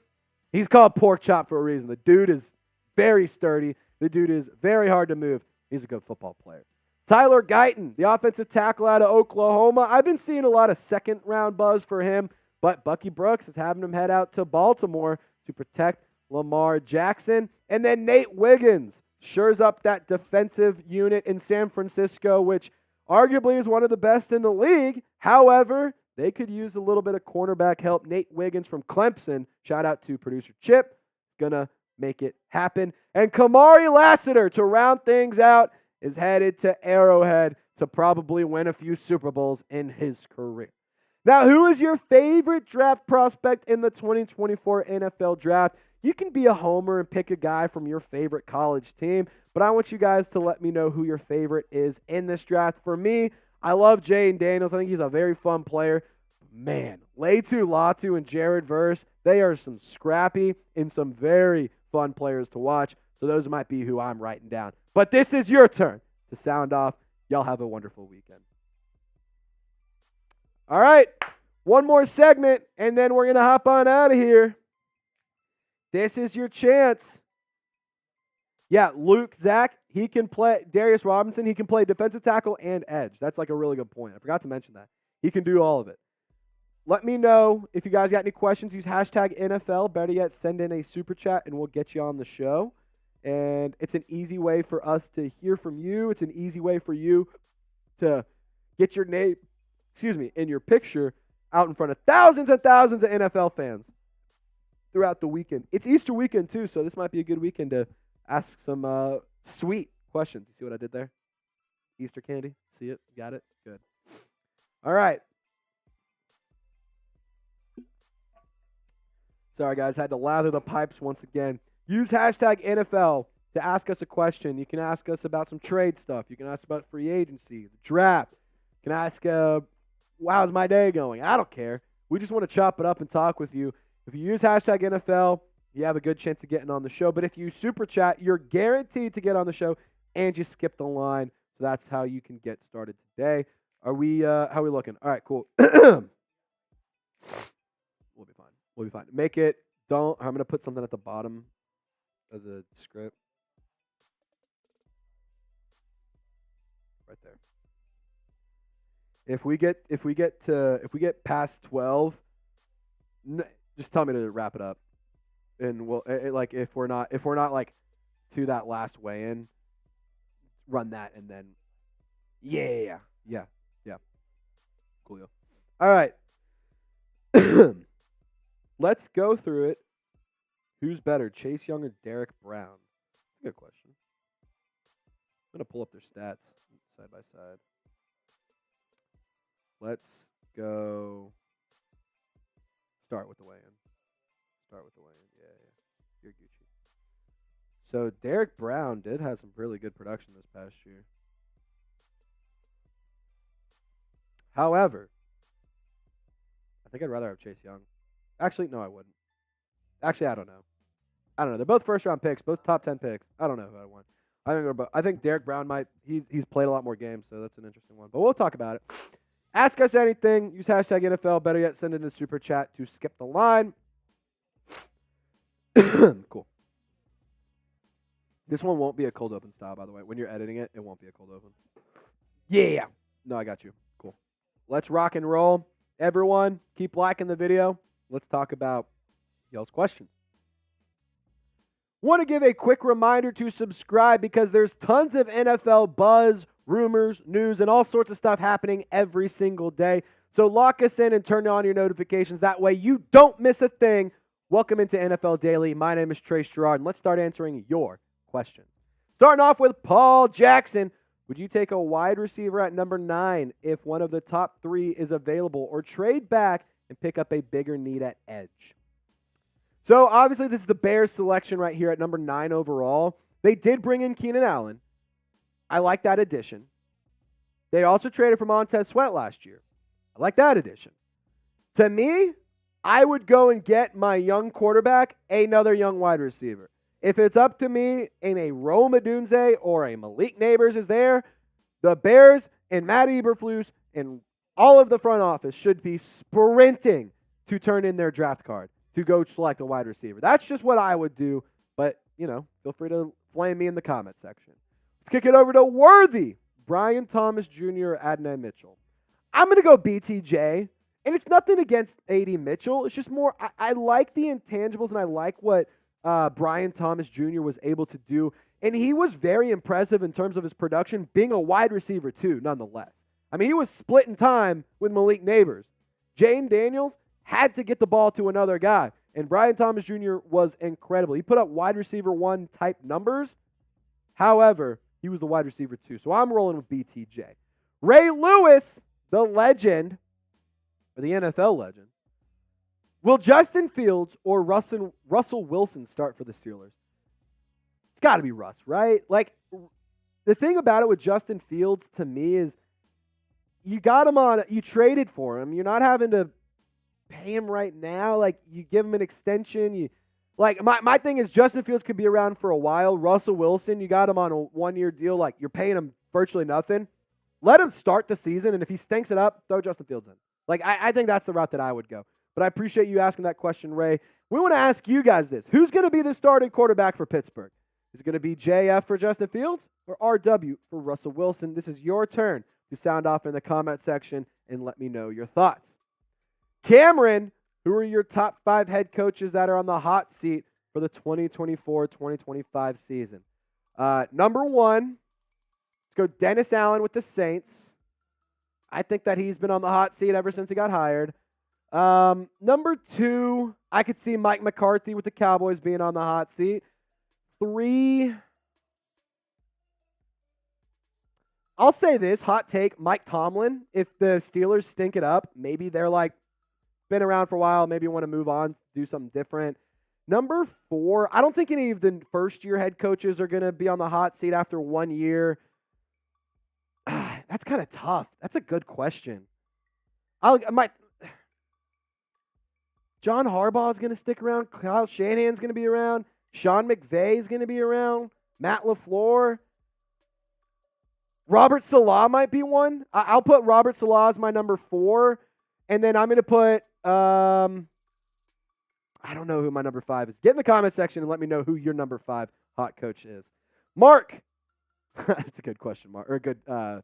Speaker 1: he's called Pork Chop for a reason. The dude is very sturdy. The dude is very hard to move. He's a good football player. Tyler Guyton, the offensive tackle out of Oklahoma. I've been seeing a lot of second-round buzz for him, but Bucky Brooks is having him head out to Baltimore to protect Lamar Jackson. And then Nate Wiggins shores up that defensive unit in San Francisco, which arguably is one of the best in the league. However, they could use a little bit of cornerback help. Nate Wiggins from Clemson, shout out to producer Chip, is going to make it happen. And Kamari Lassiter, to round things out, is headed to Arrowhead to probably win a few Super Bowls in his career. Now, who is your favorite draft prospect in the 2024 NFL Draft? You can be a homer and pick a guy from your favorite college team, but I want you guys to let me know who your favorite is in this draft. For me, I love Jayden Daniels. I think he's a very fun player. Man, Laitu Latu and Jerod Verse, they are some scrappy and some very fun players to watch. So those might be who I'm writing down. But this is your turn to sound off. Y'all have a wonderful weekend. All right, one more segment, and then we're going to hop on out of here. This is your chance. Yeah, Zach, he can play, Darius Robinson, he can play defensive tackle and edge. That's like a really good point. I forgot to mention that. He can do all of it. Let me know if you guys got any questions. Use hashtag NFL. Better yet, send in a super chat, and we'll get you on the show. And it's an easy way for us to hear from you. It's an easy way for you to get your name, in your picture out in front of thousands and thousands of NFL fans throughout the weekend. It's Easter weekend, too, so this might be a good weekend to ask some sweet questions. You see what I did there? Easter candy? See it? Got it? Good. All right. Sorry, guys. Had to lather the pipes once again. Use hashtag NFL to ask us a question. You can ask us about some trade stuff. You can ask about free agency, the draft. You can ask, how's my day going? I don't care. We just want to chop it up and talk with you. If you use hashtag NFL, you have a good chance of getting on the show. But if you super chat, you're guaranteed to get on the show and you skip the line. So that's how you can get started today. Are we, how are we looking? All right, cool. We'll be fine. We'll be fine. I'm going to put something at the bottom of the script. Right there. If we get past 12, just tell me to wrap it up. And we'll if we're not like to that last weigh-in, run that and then yeah. Cool. All right. Let's go through it. Who's better, Chase Young or Derek Brown? That's a good question. I'm going to pull up their stats side by side. Let's go start with the weigh-in. Yeah. You're Gucci. So Derek Brown did have some really good production this past year. However, I think I'd rather have Chase Young. Actually, no, I wouldn't. Actually, I don't know. They're both first-round picks, both top 10 picks. I don't know who I want. I think Derek Brown might. He's played a lot more games, so that's an interesting one. But we'll talk about it. Ask us anything. Use hashtag NFL. Better yet, send it in a super chat to skip the line. Cool. This one won't be a cold open style, by the way. When you're editing it, it won't be a cold open. Yeah. No, I got you. Cool. Let's rock and roll. Everyone, keep liking the video. Let's talk about y'all's questions. Want to give a quick reminder to subscribe because there's tons of NFL buzz, rumors, news, and all sorts of stuff happening every single day. So lock us in and turn on your notifications. That way you don't miss a thing. Welcome into NFL Daily. My name is Trace Girouard, and let's start answering your questions. Starting off with Paul Jackson. Would you take a wide receiver at number 9 if one of the top 3 is available, or trade back and pick up a bigger need at edge? So obviously this is the Bears selection right here at number 9 overall. They did bring in Keenan Allen. I like that addition. They also traded for Montez Sweat last year. I like that addition. To me, I would go and get my young quarterback another young wide receiver. If it's up to me and a Rome Odunze or a Malik Neighbors is there, the Bears and Matt Eberflus and all of the front office should be sprinting to turn in their draft card to go select a wide receiver. That's just what I would do, but, feel free to flame me in the comment section. Let's kick it over to Worthy, Brian Thomas Jr. or Adonai Mitchell. I'm going to go BTJ, and it's nothing against AD Mitchell. It's just more, I like the intangibles, and I like what Brian Thomas Jr. was able to do. And he was very impressive in terms of his production, being a wide receiver too, nonetheless. I mean, he was splitting time with Malik Neighbors. Jane Daniels had to get the ball to another guy, and Brian Thomas Jr. was incredible. He put up wide receiver 1 type numbers. However, he was the wide receiver 2, so I'm rolling with BTJ. Ray Lewis, the legend, or the NFL legend. Will Justin Fields or Russell Wilson start for the Steelers? It's got to be Russ, right? Like, the thing about it with Justin Fields to me is you got him on, you traded for him. You're not having to pay him right now. Like, you give him an extension. My thing is Justin Fields could be around for a while. Russell Wilson, you got him on a 1-year deal. Like, you're paying him virtually nothing. Let him start the season, and if he stinks it up, throw Justin Fields in. Like, I think that's the route that I would go. But I appreciate you asking that question, Ray. We want to ask you guys this. Who's going to be the starting quarterback for Pittsburgh? Is it going to be JF for Justin Fields or RW for Russell Wilson? This is your turn to sound off in the comment section and let me know your thoughts. Cameron, who are your top 5 head coaches that are on the hot seat for the 2024-2025 season? Number 1, let's go Dennis Allen with the Saints. I think that he's been on the hot seat ever since he got hired. Number 2, I could see Mike McCarthy with the Cowboys being on the hot seat. 3, I'll say this, hot take, Mike Tomlin. If the Steelers stink it up, maybe they're like, been around for a while, maybe want to move on, do something different. Number 4, I don't think any of the first-year head coaches are going to be on the hot seat after 1 year. That's kind of tough. That's a good question. John Harbaugh is going to stick around. Kyle Shanahan's going to be around. Sean McVay is going to be around. Matt LaFleur. Robert Saleh might be one. I'll put Robert Saleh as my number 4. And then I'm going to put, I don't know who my number 5 is. Get in the comment section and let me know who your number 5 hot coach is. Mark. That's a good question, Mark. Or a good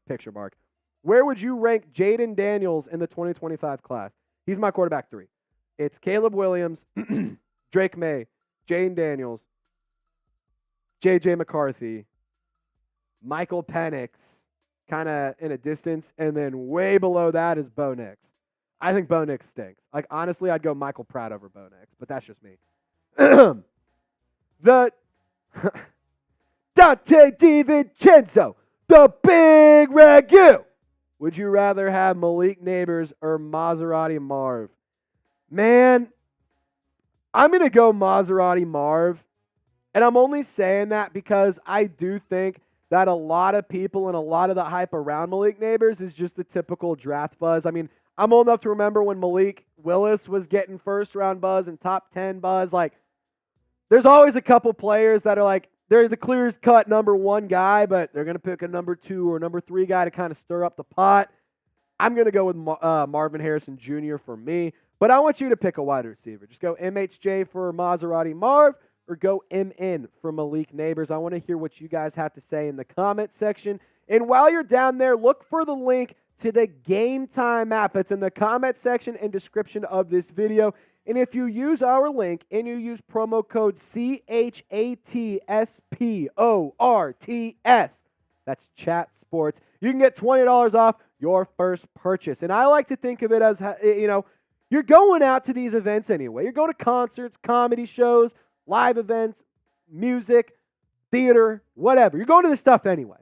Speaker 1: picture, Mark. Where would you rank Jaden Daniels in the 2025 class? He's my quarterback 3. It's Caleb Williams, Drake May, Jaden Daniels, J.J. McCarthy, Michael Penix, kind of in a distance, and then way below that is Bo Nix. I think Bo Nix stinks. Like, honestly, I'd go Michael Pratt over Bo Nix, but that's just me. The Dante DiVincenzo, the Big Ragu. Would you rather have Malik Neighbors or Maserati Marv? Man, I'm going to go Maserati Marv, and I'm only saying that because I do think that a lot of people and a lot of the hype around Malik Neighbors is just the typical draft buzz. I mean, I'm old enough to remember when Malik Willis was getting first-round buzz and top 10 buzz. Like, there's always a couple players that are like, they're the clear-cut number 1 guy, but they're going to pick a number 2 or number 3 guy to kind of stir up the pot. I'm going to go with Marvin Harrison Jr. for me, but I want you to pick a wide receiver. Just go MHJ for Maserati Marv or go MN for Malik Neighbors. I want to hear what you guys have to say in the comment section. And while you're down there, look for the link to the Game Time app. It's in the comment section and description of this video. And if you use our link and you use promo code CHATSPORTS, that's Chat Sports, you can get $20 off your first purchase. And I like to think of it as, you're going out to these events anyway. You're going to concerts, comedy shows, live events, music, theater, whatever. You're going to this stuff anyway.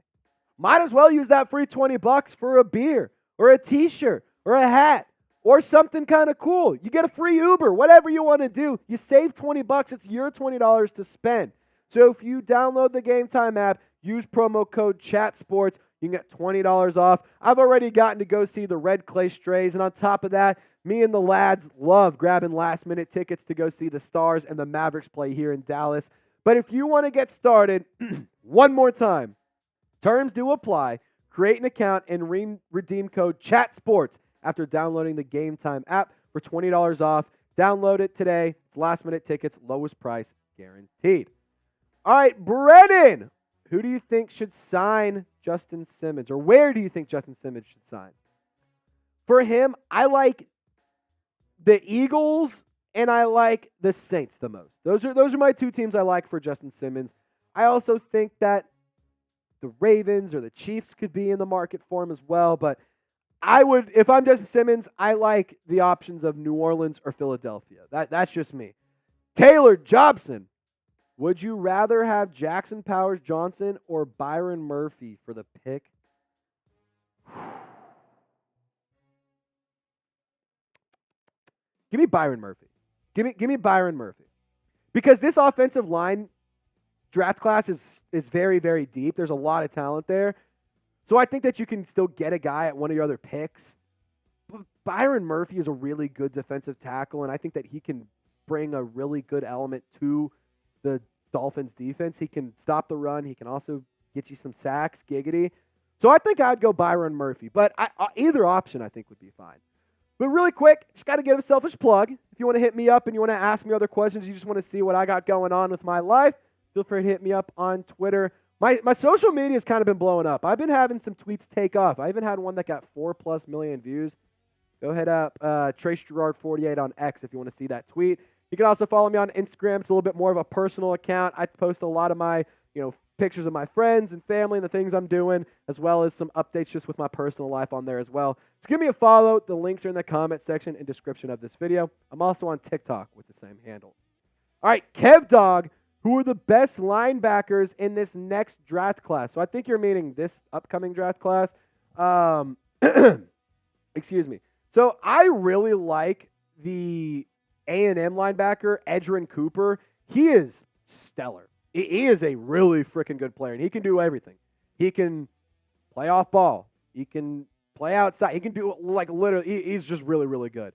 Speaker 1: Might as well use that free $20 for a beer or a t-shirt or a hat or something kind of cool. You get a free Uber, whatever you want to do. You save $20. It's your $20 to spend. So if you download the Game Time app, use promo code CHATSPORTS, you can get $20 off. I've already gotten to go see the Red Clay Strays, and on top of that, me and the lads love grabbing last-minute tickets to go see the Stars and the Mavericks play here in Dallas. But if you want to get started, one more time, terms do apply. Create an account and redeem code CHATSPORTS after downloading the Game Time app for $20 off. Download it today. It's last-minute tickets, lowest price guaranteed. All right, Brennan, who do you think should sign Justin Simmons, or where do you think Justin Simmons should sign? For him, I like the Eagles and I like the Saints the most. Those are my two teams I like for Justin Simmons. I also think that the Ravens or the Chiefs could be in the market for him as well, but I would, if I'm Justin Simmons, I like the options of New Orleans or Philadelphia. That's just me. Taylor Jobson, would you rather have Jackson Powers Johnson or Byron Murphy for the pick? Give me Byron Murphy. Give me Byron Murphy. Because this offensive line draft class is very, very deep. There's a lot of talent there. So I think that you can still get a guy at one of your other picks. But Byron Murphy is a really good defensive tackle, and I think that he can bring a really good element to the Dolphins defense. He can stop the run. He can also get you some sacks, giggity. So I think I'd go Byron Murphy. But either option I think would be fine. But really quick, just got to give a selfish plug. If you want to hit me up and you want to ask me other questions, you just want to see what I got going on with my life, feel free to hit me up on Twitter. My social media has kind of been blowing up. I've been having some tweets take off. I even had one that got 4+ million views. Go hit up Trace Girouard 48 on X if you want to see that tweet. You can also follow me on Instagram. It's a little bit more of a personal account. I post a lot of my pictures of my friends and family and the things I'm doing, as well as some updates just with my personal life on there as well. So give me a follow. The links are in the comment section and description of this video. I'm also on TikTok with the same handle. All right, Kev Dog, who are the best linebackers in this next draft class? So I think you're meaning this upcoming draft class. Excuse me. So I really like the A&M linebacker, Edgerrin Cooper. He is stellar. He is a really freaking good player, and he can do everything. He can play off ball. He can play outside. He can do, literally, he's just really, really good.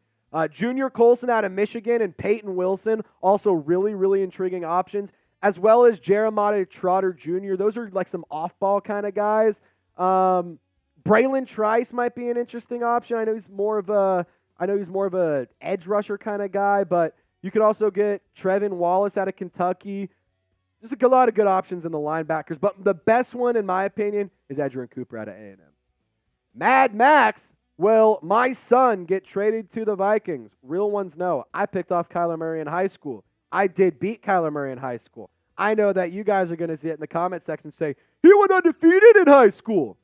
Speaker 1: Junior Colson out of Michigan and Peyton Wilson, also really, really intriguing options, as well as Jeremiah Trotter Jr. Those are like some off-ball kind of guys. Braylon Trice might be an interesting option. I know he's more of a edge rusher kind of guy, but you could also get Trevin Wallace out of Kentucky. There's a lot of good options in the linebackers, but the best one, in my opinion, is Edgerrin Cooper out of A&M. Mad Max, will my son get traded to the Vikings? Real ones know. I picked off Kyler Murray in high school. I did beat Kyler Murray in high school. I know that you guys are going to see it in the comment section and say, he went undefeated in high school.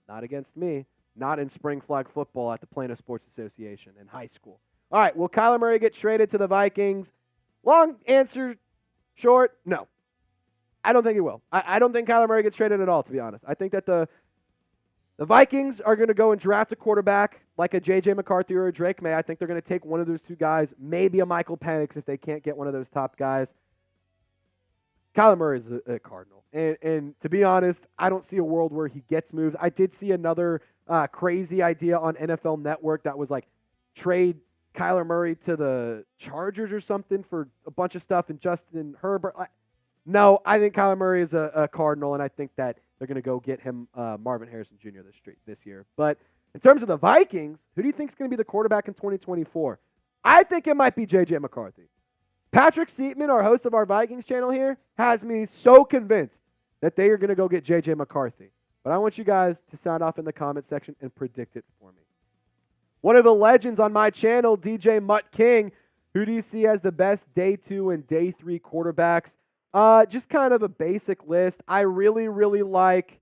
Speaker 1: Not against me. Not in spring flag football at the Plano Sports Association in high school. All right, will Kyler Murray get traded to the Vikings? Long answer short, no. I don't think he will. I don't think Kyler Murray gets traded at all, to be honest. I think that the Vikings are going to go and draft a quarterback like a J.J. McCarthy or a Drake May. I think they're going to take one of those two guys, maybe a Michael Penix if they can't get one of those top guys. Kyler Murray is a Cardinal. And to be honest, I don't see a world where he gets moved. I did see another crazy idea on NFL Network that was like trade Kyler Murray to the Chargers or something for a bunch of stuff and Justin Herbert. No, I think Kyler Murray is a Cardinal, and I think that they're going to go get him Marvin Harrison Jr. this year. But in terms of the Vikings, who do you think is going to be the quarterback in 2024? I think it might be J.J. McCarthy. Patrick Seatman, our host of our Vikings channel here, has me so convinced that they are going to go get J.J. McCarthy. But I want you guys to sound off in the comment section and predict it for me. One of the legends on my channel, DJ Mutt King, who do you see as the best day 2 and day 3 quarterbacks? Just kind of a basic list. I really, really like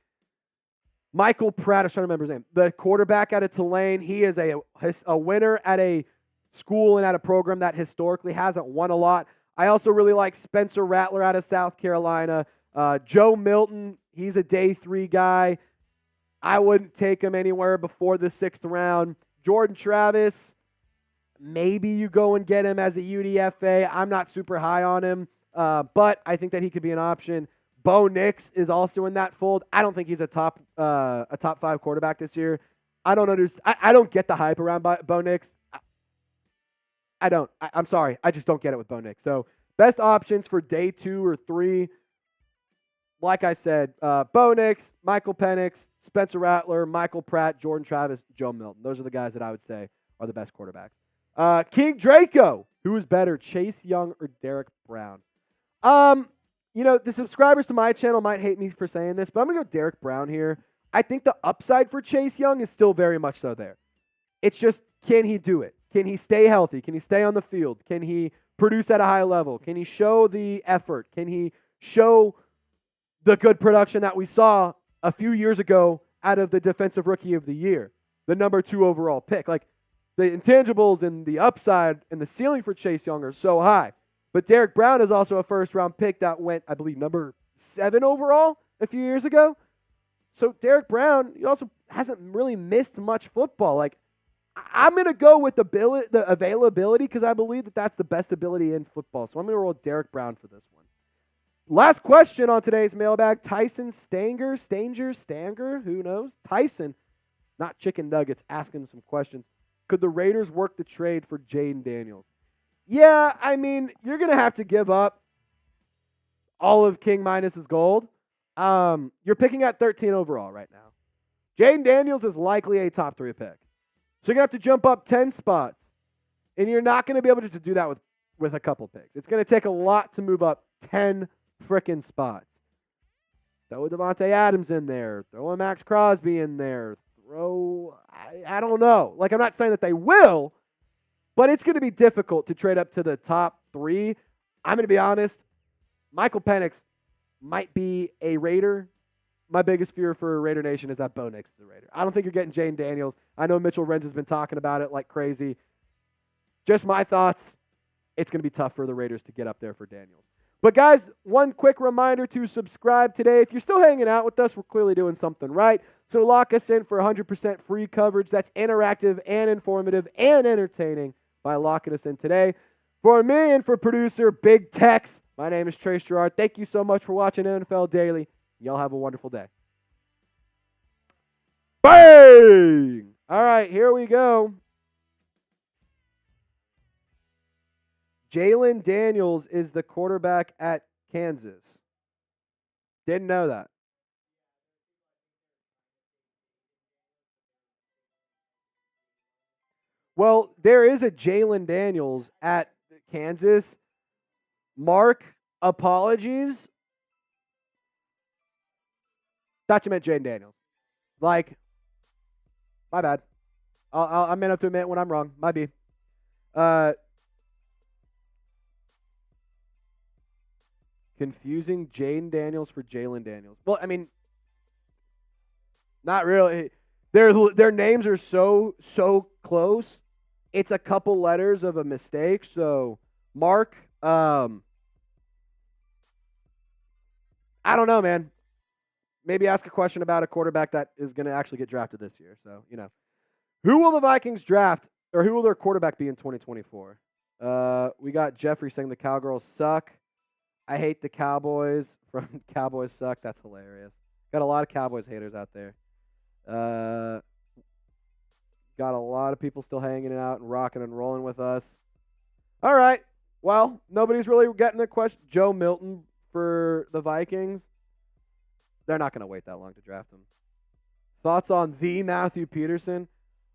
Speaker 1: Michael Pratt. I was trying to remember his name. The quarterback out of Tulane. He is a winner at a school and at a program that historically hasn't won a lot. I also really like Spencer Rattler out of South Carolina. Joe Milton, he's a day 3 guy. I wouldn't take him anywhere before the 6th round. Jordan Travis, maybe you go and get him as a UDFA. I'm not super high on him. But I think that he could be an option. Bo Nix is also in that fold. I don't think he's a top 5 quarterback this year. I don't understand. I don't get the hype around Bo Nix. I don't. I'm sorry. I just don't get it with Bo Nix. So best options for day 2 or 3, like I said, Bo Nix, Michael Penix, Spencer Rattler, Michael Pratt, Jordan Travis, Joe Milton. Those are the guys that I would say are the best quarterbacks. King Draco, who is better, Chase Young or Derek Brown? The subscribers to my channel might hate me for saying this, but I'm going to go Derek Brown here. I think the upside for Chase Young is still very much so there. It's just, can he do it? Can he stay healthy? Can he stay on the field? Can he produce at a high level? Can he show the effort? Can he show the good production that we saw a few years ago out of the Defensive Rookie of the Year, the number 2 overall pick? Like, the intangibles and the upside and the ceiling for Chase Young are so high. But Derek Brown is also a first-round pick that went, I believe, number 7 overall a few years ago. So Derek Brown, he also hasn't really missed much football. Like, I'm going to go with the availability because I believe that that's the best ability in football. So I'm going to roll Derek Brown for this one. Last question on today's mailbag. Tyson Stanger, who knows? Tyson, not Chicken Nuggets, asking some questions. Could the Raiders work the trade for Jaden Daniels? Yeah, I mean, you're going to have to give up all of King Minus's gold. You're picking at 13 overall right now. Jaden Daniels is likely a top 3 pick. So you're going to have to jump up 10 spots. And you're not going to be able just to do that with a couple picks. It's going to take a lot to move up 10 frickin' spots. Throw a Devontae Adams in there. Throw a Max Crosby in there. I don't know. Like, I'm not saying that they will, but it's going to be difficult to trade up to the top 3. I'm going to be honest. Michael Penix might be a Raider. My biggest fear for Raider Nation is that Bo Nix is a Raider. I don't think you're getting Jaden Daniels. I know Mitchell Renz has been talking about it like crazy. Just my thoughts. It's going to be tough for the Raiders to get up there for Daniels. But guys, one quick reminder to subscribe today. If you're still hanging out with us, we're clearly doing something right. So lock us in for 100% free coverage that's interactive and informative and entertaining by locking us in today. For me and for producer Big Tex, my name is Trace Girouard. Thank you so much for watching NFL Daily. Y'all have a wonderful day. Bang! All right, here we go. Jalen Daniels is the quarterback at Kansas. Didn't know that. Well, there is a Jalen Daniels at Kansas. Mark, apologies. Thought you meant Jaden Daniels. Like, my bad. I'm going to have to admit when I'm wrong. Might be. Confusing Jaden Daniels for Jalen Daniels. Well, I mean, not really. Their names are so close. It's a couple letters of a mistake. So, Mark, I don't know, man. Maybe ask a question about a quarterback that is going to actually get drafted this year. So, Who will the Vikings draft, or who will their quarterback be in 2024? We got Jeffrey saying the Cowgirls suck. I hate the Cowboys from Cowboys Suck. That's hilarious. Got a lot of Cowboys haters out there. Got a lot of people still hanging out and rocking and rolling with us. All right. Well, nobody's really getting the question. Joe Milton for the Vikings. They're not going to wait that long to draft him. Thoughts on the Matthew Peterson?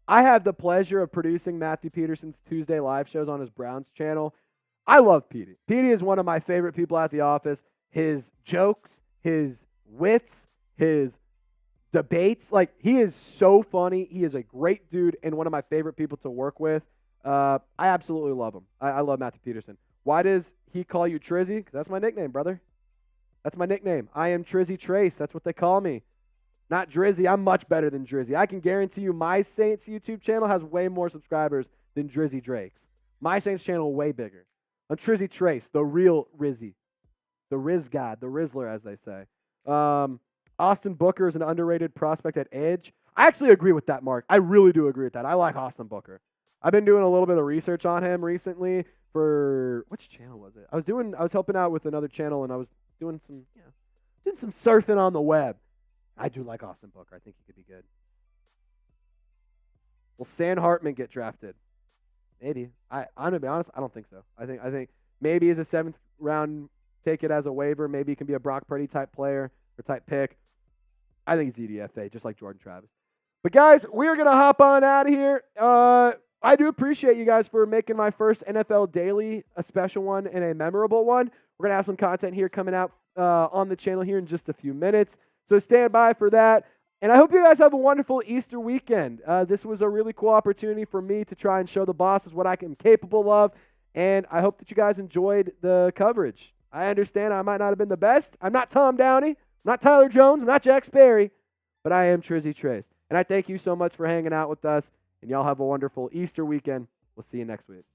Speaker 1: I have the pleasure of producing Matthew Peterson's Tuesday live shows on his Browns channel. I love Petey. Petey is one of my favorite people at the office. His jokes, his wits, his debates, like, he is so funny. He is a great dude and one of my favorite people to work with. I absolutely love him. I love Matthew Peterson. Why does he call you Trizzy? Because that's my nickname, brother. That's my nickname. I am Trizzy Trace. That's what they call me. Not Drizzy. I'm much better than Drizzy. I can guarantee you my Saints YouTube channel has way more subscribers than Drizzy Drake's. My Saints channel way bigger. I'm Trizzy Trace, the real Rizzy. The Riz God, the Rizzler, as they say. Austin Booker is an underrated prospect at edge. I actually agree with that, Mark. I really do agree with that. I like Austin Booker. I've been doing a little bit of research on him recently for which channel was it? I was helping out with another channel, and I was doing some surfing on the web. I do like Austin Booker. I think he could be good. Will Sam Hartman get drafted? Maybe. I'm gonna be honest. I don't think so. I think maybe as a 7th round, take it as a waiver. Maybe he can be a Brock Purdy type player or type pick. I think it's EDFA, just like Jordan Travis. But guys, we are gonna hop on out of here. I do appreciate you guys for making my first NFL Daily a special one and a memorable one. We're gonna have some content here coming out on the channel here in just a few minutes. So stand by for that. And I hope you guys have a wonderful Easter weekend. This was a really cool opportunity for me to try and show the bosses what I am capable of. And I hope that you guys enjoyed the coverage. I understand I might not have been the best. I'm not Tom Downey. I'm not Tyler Jones. I'm not Jack Sperry. But I am Trizzy Trace. And I thank you so much for hanging out with us. And y'all have a wonderful Easter weekend. We'll see you next week.